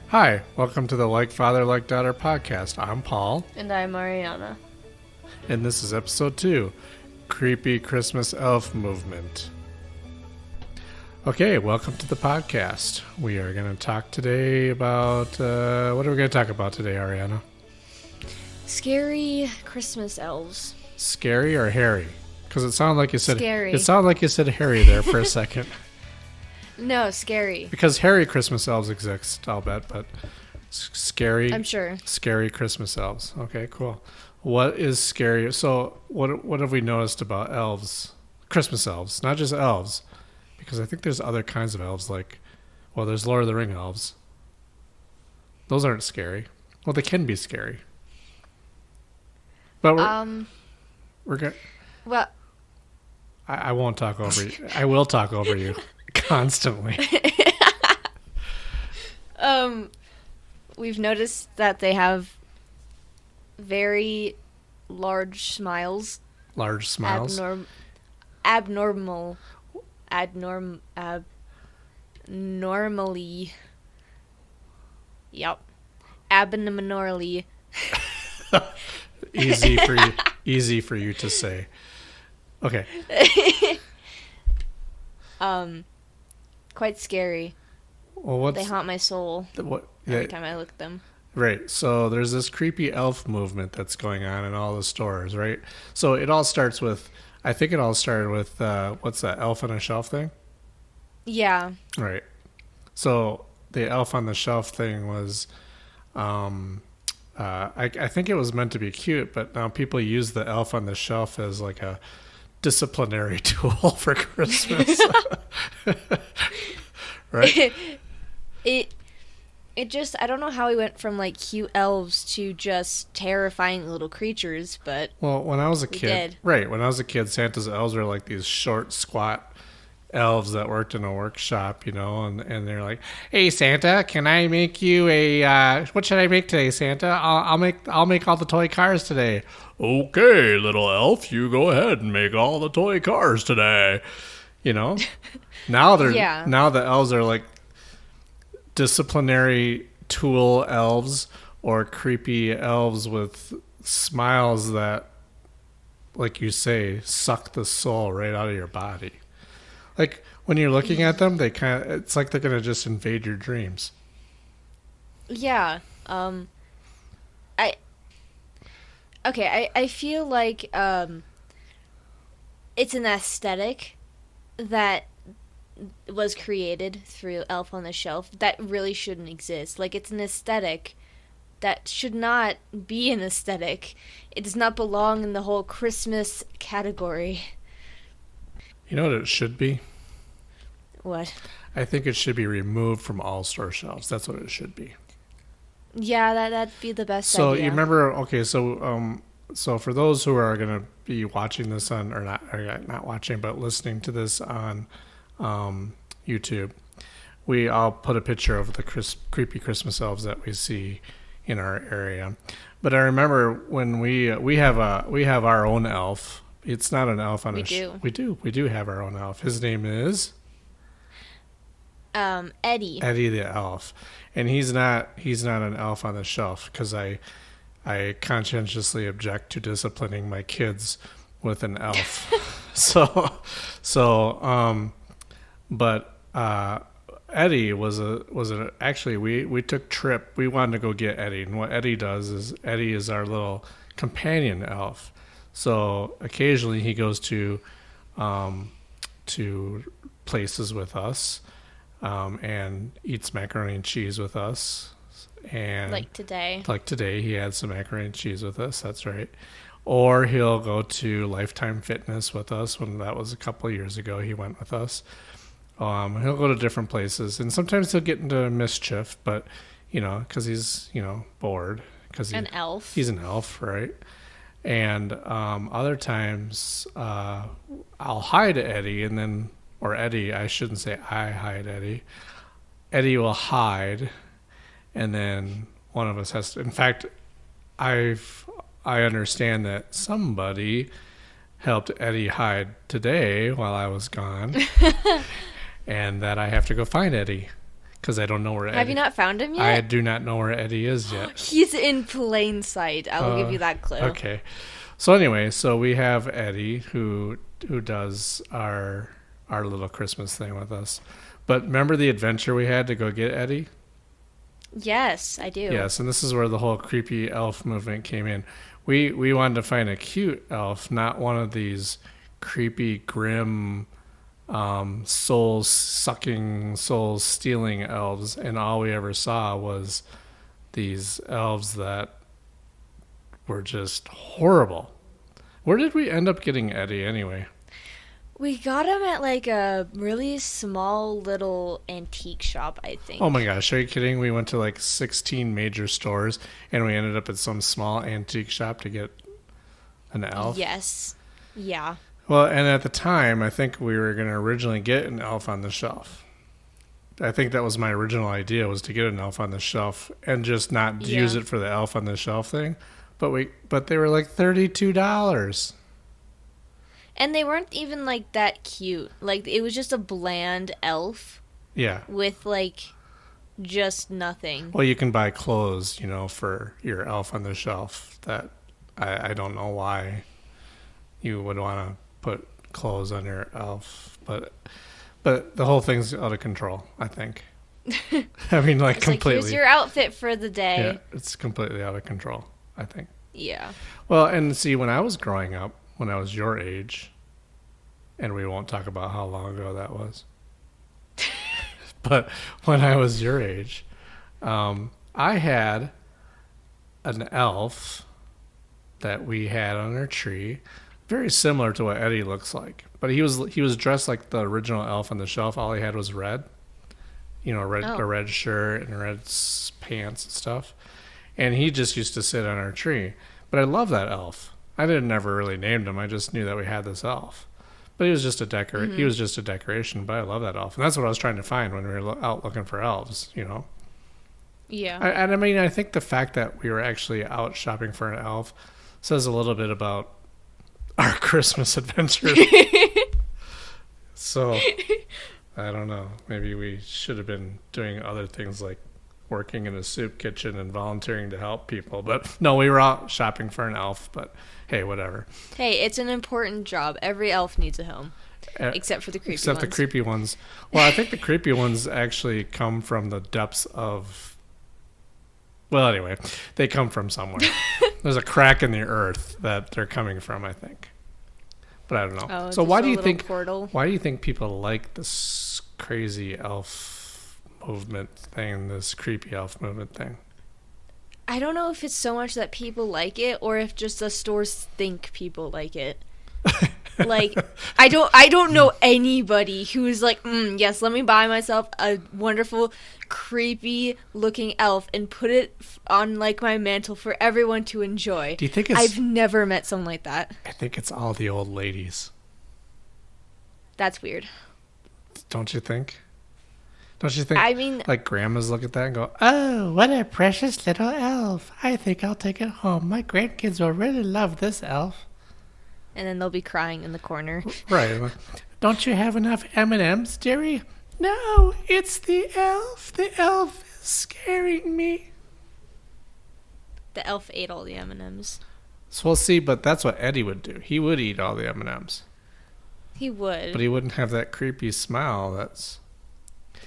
Hi, welcome to the Like Father, Like Daughter podcast. I'm Paul, And I'm Mariana. and this is episode 2, Creepy Christmas Elf Movement. Okay, welcome to the podcast. We are going to talk today about, what are we going to talk about today, Ariana? Scary Christmas elves. Scary or hairy? Because it sounded like you said Scary. It sounded like you said hairy there for a second. No, scary. Because hairy Christmas elves exist, I'll bet, but scary. I'm sure. Scary Christmas elves. Okay, cool. What is scary? So, what have we noticed about elves? Christmas elves, not just elves, because I think there's other kinds of elves. There's Lord of the Ring elves. Those aren't scary. Well, they can be scary. But we're gonna. Well, I won't talk over you. I will talk over you constantly. we've noticed that they have very large smiles. Large smiles. Normally. Yep. Abnormally. Easy for you to say. Okay. Quite scary. Well, They haunt my soul every time I look at them. Right. So there's this creepy elf movement that's going on in all the stores, right? So it all starts with, I think it all started with, what's that, elf on a shelf thing? Yeah. Right. So the elf on the shelf thing was, I think it was meant to be cute, but now people use the elf on the shelf as like a disciplinary tool for Christmas. Right? It just, I don't know how we went from like cute elves to just terrifying little creatures, but Well, when I was a kid, did. right, when I was a kid, Santa's elves were like these short, squat elves that worked in a workshop, and they're like, "Hey Santa, can I make you a what should I make today, Santa? I'll make all the toy cars today." "Okay, little elf, you go ahead and make all the toy cars today." Now now the elves are like disciplinary tool elves or creepy elves with smiles that, like you say, suck the soul right out of your body. Like when you're looking at them, it's like they're gonna just invade your dreams. yeah. I feel like it's an aesthetic that was created through Elf on the Shelf that really shouldn't exist. Like, it's an aesthetic that should not be an aesthetic. It does not belong in the whole Christmas category. You know what it should be? What? I think it should be removed from all store shelves. That's what it should be. Yeah, that'd be the best So idea. you remember? Okay, so for those who are going to be watching this or not watching, but listening to this on YouTube, I'll put a picture of the creepy Christmas elves that we see in our area. But I remember when we have our own elf. It's not an elf on We do. We do have our own elf. His name is Eddie. Eddie the elf, and he's not an elf on the shelf because I conscientiously object to disciplining my kids with an elf. But Eddie actually we took trip. We wanted to go get Eddie, and what Eddie does is Eddie is our little companion elf. So occasionally he goes to places with us, and eats macaroni and cheese with us. And Like today. He had some macaroni and cheese with us. That's right. Or he'll go to Lifetime Fitness with us. When that was a couple of years ago, he went with us. He'll go to different places, and sometimes he'll get into mischief, but because he's bored. Because An elf. He's an elf, right? And other times I'll hide Eddie, or Eddie, I shouldn't say I hide Eddie. Eddie will hide, and then one of us has to. In fact, I understand that somebody helped Eddie hide today while I was gone, and that I have to go find Eddie because I don't know where Eddie. Have you not found him I yet? do not know where Eddie is yet. He's in plain sight. I will give you that clue. Okay. So anyway, so we have Eddie who does our little Christmas thing with us. But remember the adventure we had to go get Eddie? Yes, I do. Yes, and this is where the whole creepy elf movement came in. We wanted to find a cute elf, not one of these creepy, grim, soul-sucking, soul-stealing elves, and all we ever saw was these elves that were just horrible. Where did we end up getting Eddie anyway? We got him at like a really small little antique shop, I think. Oh my gosh, are you kidding? We went to like 16 major stores and we ended up at some small antique shop to get an elf? Yes. Yeah. Well, and at the time, I think we were going to originally get an elf on the shelf. I think that was my original idea, was to get an elf on the shelf and just not use it for the elf on the shelf thing. But they were like $32. And they weren't even like that cute. Like it was just a bland elf. Yeah. With like just nothing. Well, you can buy clothes, for your elf on the shelf. That I don't know why you would want to put clothes on your elf, but the whole thing's out of control, I think. I mean, like it's completely. Like, here's your outfit for the day. Yeah, it's completely out of control, I think. Yeah. Well, and see, when I was growing up, when I was your age, and we won't talk about how long ago that was, but when I was your age, I had an elf that we had on our tree, very similar to what Eddie looks like, but he was dressed like the original elf on the shelf. All he had was red, a red shirt and red pants and stuff. And he just used to sit on our tree. But I love that elf. I never really named him. I just knew that we had this elf. But he was just a He was just a decoration. But I love that elf, and that's what I was trying to find when we were out looking for elves. Yeah. I mean, I think the fact that we were actually out shopping for an elf says a little bit about our Christmas adventure. So I don't know. Maybe we should have been doing other things like working in a soup kitchen and volunteering to help people. But no, we were out shopping for an elf, but hey, whatever. Hey, it's an important job. Every elf needs a home. Except for the creepy ones. Except the creepy ones. Well, I think the creepy ones actually come from the depths of... Well, anyway, they come from somewhere. There's a crack in the earth that they're coming from, I think. But I don't know. Oh, so why do you think people like this crazy elf movement thing, this creepy elf movement thing? I don't know if it's so much that people like it or if just the stores think people like it. Like I don't know anybody who's like, yes, let me buy myself a wonderful creepy looking elf and put it on like my mantle for everyone to enjoy. Do you think I've never met someone like that. I think it's all the old ladies. That's weird. Don't you think? Don't you think? I mean, like grandmas look at that and go, "Oh, what a precious little elf! I think I'll take it home. My grandkids will really love this elf." And then they'll be crying in the corner. Right. Don't you have enough M&Ms, dearie? No, it's the elf. The elf is scaring me. The elf ate all the M&Ms. So we'll see, but that's what Eddie would do. He would eat all the M&Ms. He would. But he wouldn't have that creepy smile that's...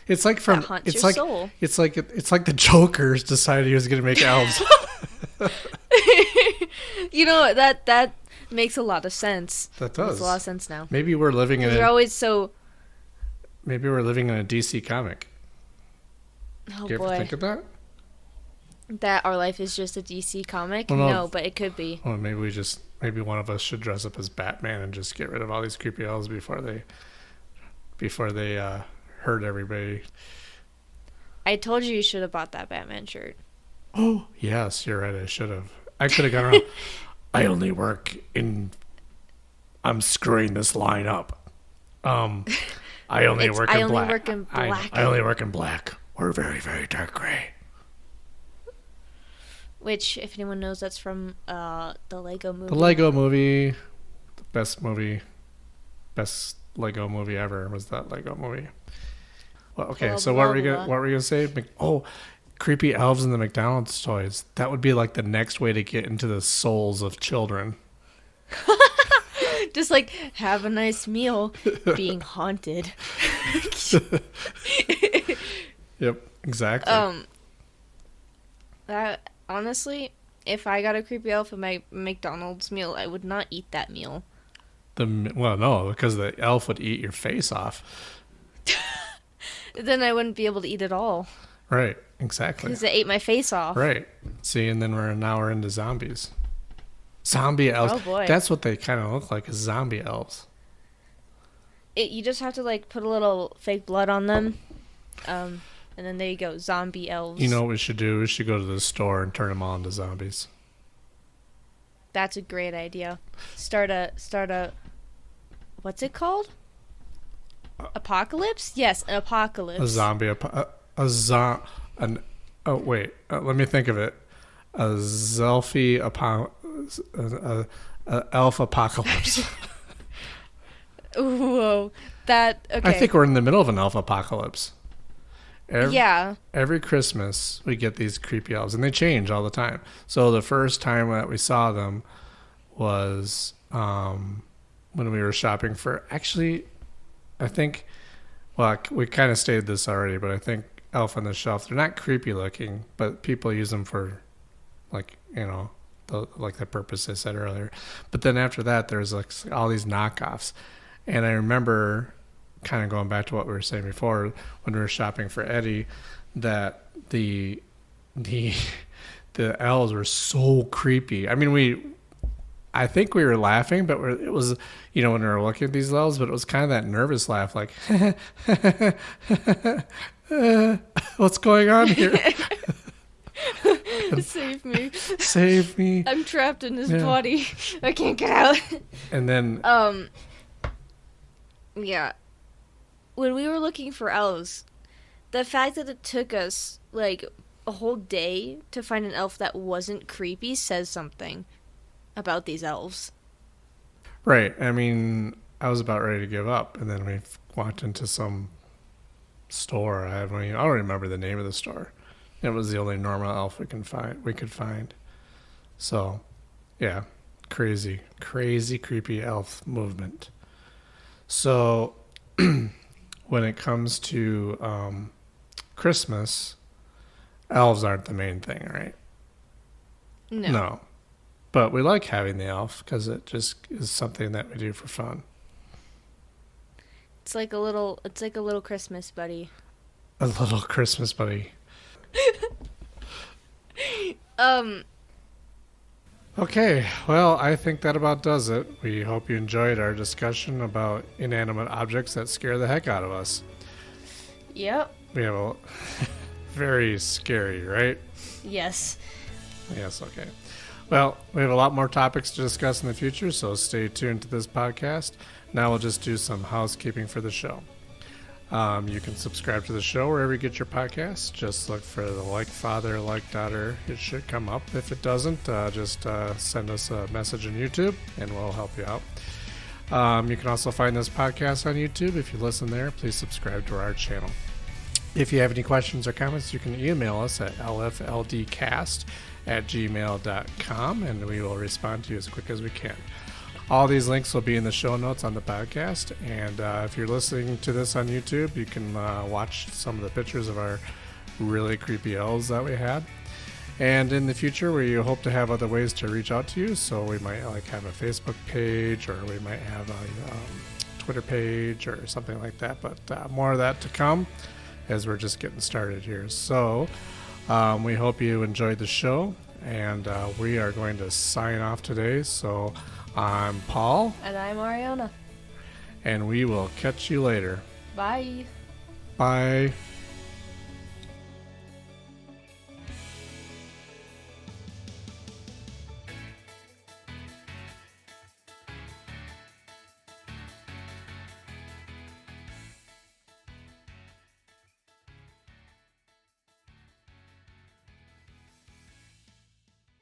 It's like from... That haunts it's your like, soul. It's like the Jokers decided he was going to make elves. That makes a lot of sense. That does. Makes a lot of sense now. Maybe we're living in They're always so... Maybe we're living in a DC comic. Oh, Do you ever think of that? That our life is just a DC comic? Well, no, but it could be. Well, maybe one of us should dress up as Batman and just get rid of all these creepy elves before they hurt everybody. I told you should have bought that Batman shirt. Oh, yes, you're right. I should have. I could have gone around. I only work in... I'm screwing this line up. I only work in black. I only work in black or very, very dark gray. Which, if anyone knows, that's from the Lego movie. The Lego movie. The best Lego movie ever was that Lego movie. Well, okay, Blah, so blah, what blah. were we gonna say? Oh, creepy elves in the McDonald's toys. That would be like the next way to get into the souls of children. Just like have a nice meal, being haunted. Yep, exactly. That honestly, if I got a creepy elf in my McDonald's meal, I would not eat that meal. Well, no, because the elf would eat your face off. Then I wouldn't be able to eat it all Right, exactly. because it ate my face off. Right. See, and then now we're into zombies. Zombie elves. Oh boy. That's what they kind of look like, is zombie elves. You just have to like put a little fake blood on them, and then there you go, zombie elves. You know what we should do? We should go to the store and turn them all into zombies. That's a great idea. Start a. What's it called? Apocalypse? Yes, an apocalypse. A zombie. Oh, wait. Let me think of it. A Zelfie. Elf apocalypse. Whoa, that okay. I think we're in the middle of an elf apocalypse. Yeah. Every Christmas, we get these creepy elves, and they change all the time. So the first time that we saw them was when we were shopping for. Actually, I think. Well, we kind of stated this already, but I think Elf on the Shelf. They're not creepy looking, but people use them for, like, you know, the purpose I said earlier. But then after that, there's like all these knockoffs, and I remember, kind of going back to what we were saying before, when we were shopping for Eddie, that the elves were so creepy. I mean, I think we were laughing, but it was, you know, when we were looking at these elves, but it was kind of that nervous laugh, like, what's going on here? Save me. Save me. I'm trapped in this body. I can't get out. And then yeah. When we were looking for elves, the fact that it took us like a whole day to find an elf that wasn't creepy says something about these elves. Right. I mean, I was about ready to give up, and then we walked into some store. I don't remember the name of the store. It was the only normal elf we could find. So, yeah, crazy, creepy elf movement. So, when it comes to Christmas, elves aren't the main thing, right? No. But we like having the elf because it just is something that we do for fun. It's like a little Christmas buddy. A little Christmas buddy. Okay, well, I think that about does it. We hope you enjoyed our discussion about inanimate objects that scare the heck out of us. Yep. We have a very scary, right? Yes. Yes, okay. Well, we have a lot more topics to discuss in the future, so stay tuned to this podcast. Now we'll just do some housekeeping for the show. You can subscribe to the show wherever you get your podcasts. Just look for the Like Father, Like Daughter. It should come up. If it doesn't, just send us a message on YouTube, and we'll help you out. You can also find this podcast on YouTube. If you listen there, please subscribe to our channel. If you have any questions or comments, you can email us at LFLDcast@gmail.com, and we will respond to you as quick as we can. All these links will be in the show notes on the podcast, and if you're listening to this on YouTube, you can watch some of the pictures of our really creepy elves that we had. And in the future, we hope to have other ways to reach out to you, so we might have a Facebook page, or we might have a Twitter page or something like that, but more of that to come as we're just getting started here. So we hope you enjoyed the show, and we are going to sign off today. So I'm Paul. And I'm Ariana. And we will catch you later. Bye. Bye.